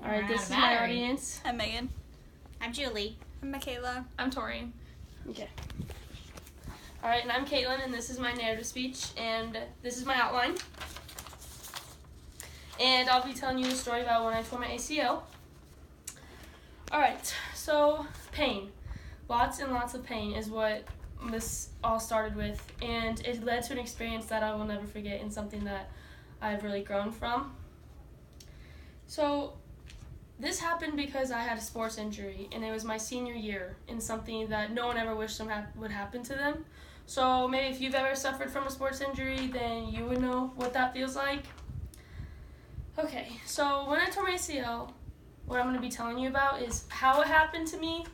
All right, this is my audience. I'm Megan. I'm Julie. I'm Michaela. I'm Tori. Okay. All right, and I'm Kaitlyn, and this is my narrative speech, and this is my outline. And I'll be telling you a story about when I tore my ACL. All right, so pain. Lots and lots of pain is what this all started with, and it led to an experience that I will never forget and something that I've really grown from. So this happened because I had a sports injury, and it was my senior year, and something that no one ever wished would happen to them. So maybe if you've ever suffered from a sports injury, then you would know what that feels like. Okay, so when I tore my ACL, what I'm going to be telling you about is how it happened to me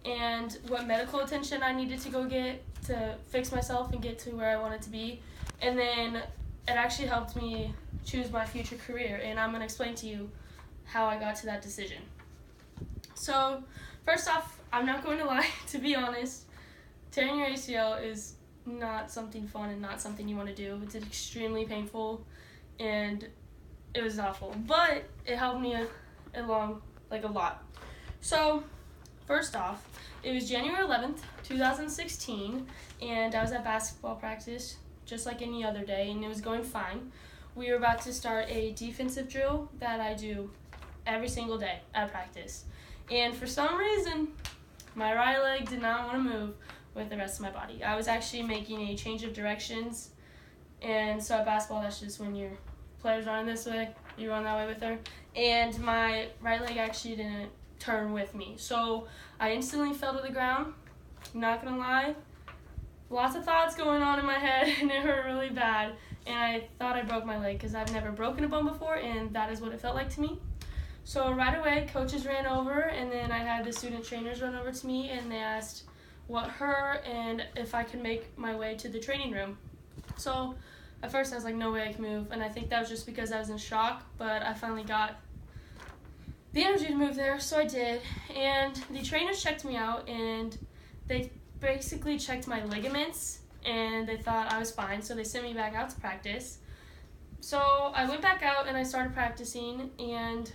and what medical attention I needed to go get to fix myself and get to where I wanted to be. And then it actually helped me choose my future career, and I'm going to explain to you how I got to that decision. So first off, I'm not going to lie, to be honest, tearing your ACL is not something fun and not something you want to do. It's extremely painful and it was awful, but it helped me along like a lot. So first off, it was January 11th, 2016, and I was at basketball practice just like any other day, and it was going fine. We were about to start a defensive drill that I do every single day at practice. And for some reason, my right leg did not want to move with the rest of my body. I was actually making a change of directions, and so at basketball, that's just when your player's running this way, you run that way with her, and my right leg actually didn't turn with me. So I instantly fell to the ground, not gonna lie. Lots of thoughts going on in my head, and it hurt really bad, and I thought I broke my leg because I've never broken a bone before, and that is what it felt like to me. So right away, coaches ran over, and then I had the student trainers run over to me, and they asked what hurt and if I could make my way to the training room. So at first I was like, no way I can move, and I think that was just because I was in shock, but I finally got the energy to move there, so I did. And the trainers checked me out, and they basically checked my ligaments, and they thought I was fine, so they sent me back out to practice. So I went back out and I started practicing, and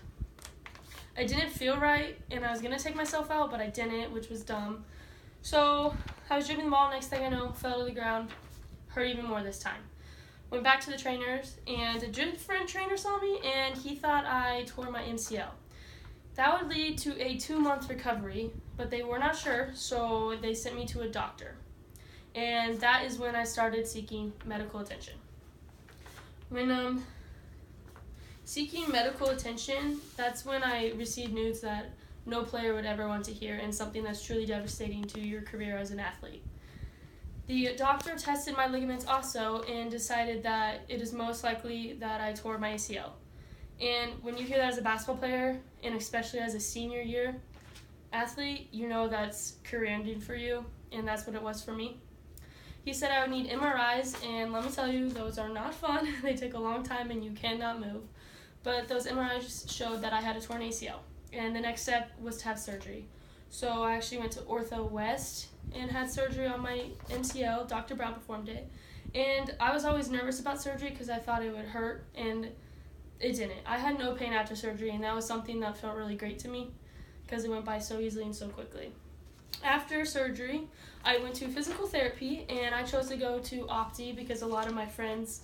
I didn't feel right, and I was going to take myself out, but I didn't, which was dumb. So I was dribbling the ball, next thing I know, fell to the ground, hurt even more this time. Went back to the trainers, and a different trainer saw me, and he thought I tore my MCL. That would lead to a 2-month recovery, but they were not sure, so they sent me to a doctor. And that is when I started seeking medical attention. When seeking medical attention, that's when I received news that no player would ever want to hear, and something that's truly devastating to your career as an athlete. The doctor tested my ligaments also and decided that it is most likely that I tore my ACL. And when you hear that as a basketball player, and especially as a senior year athlete, you know that's career ending for you, and that's what it was for me. He said I would need MRIs, and let me tell you, those are not fun. They take a long time and you cannot move. But those MRIs showed that I had a torn ACL, and the next step was to have surgery. So I actually went to Ortho West and had surgery on my MCL. Dr. Brown performed it. And I was always nervous about surgery because I thought it would hurt, and it didn't. I had no pain after surgery, and that was something that felt really great to me because it went by so easily and so quickly. After surgery, I went to physical therapy, and I chose to go to Opti because a lot of my friends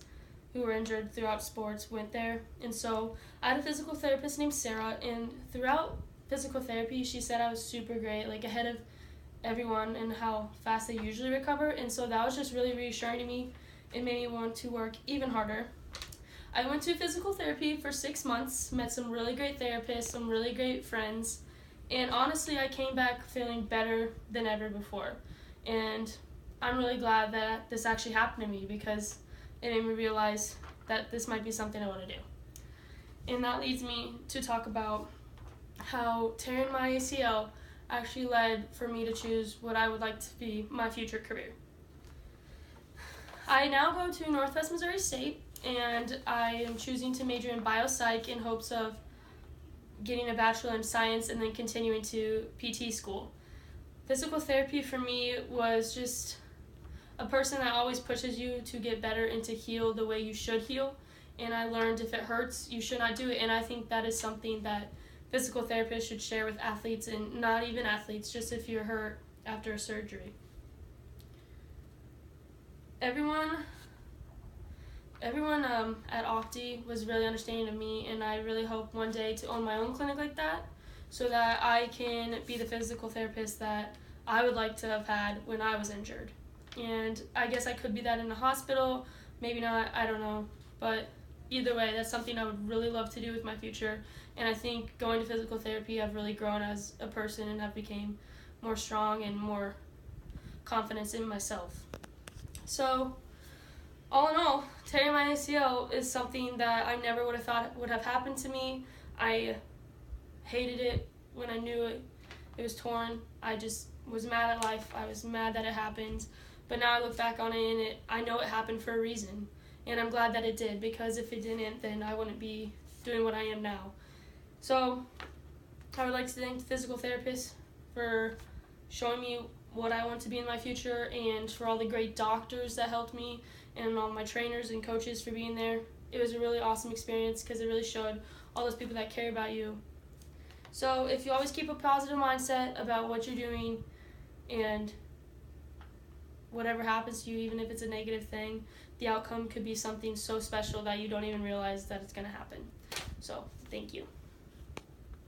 who were injured throughout sports went there. And so I had a physical therapist named Sarah, and throughout physical therapy, she said I was super great, like ahead of everyone and how fast they usually recover. And so that was just really reassuring to me. It made me want to work even harder. I went to physical therapy for 6 months, met some really great therapists, some really great friends, and honestly, I came back feeling better than ever before. And I'm really glad that this actually happened to me because it made me realize that this might be something I want to do. And that leads me to talk about how tearing my ACL actually led for me to choose what I would like to be my future career. I now go to Northwest Missouri State, and I am choosing to major in biopsych in hopes of getting a bachelor in science and then continuing to PT school. Physical therapy for me was just a person that always pushes you to get better and to heal the way you should heal. And I learned if it hurts, you should not do it. And I think that is something that physical therapists should share with athletes, and not even athletes, just if you're hurt after a surgery. Everyone at Opti was really understanding of me, and I really hope one day to own my own clinic like that, so that I can be the physical therapist that I would like to have had when I was injured. And I guess I could be that in a hospital, maybe not, I don't know. But either way, that's something I would really love to do with my future. And I think going to physical therapy, I've really grown as a person and have became more strong and more confidence in myself. So, all in all, tearing my ACL is something that I never would have thought would have happened to me. I hated it when I knew it was torn. I just was mad at life. I was mad that it happened. But now I look back on it, and I know it happened for a reason. And I'm glad that it did, because if it didn't, then I wouldn't be doing what I am now. So I would like to thank the physical therapist for showing me what I want to be in my future, and for all the great doctors that helped me, and all my trainers and coaches for being there. It was a really awesome experience, because it really showed all those people that care about you. So if you always keep a positive mindset about what you're doing, and whatever happens to you, even if it's a negative thing, the outcome could be something so special that you don't even realize that it's going to happen. So thank you.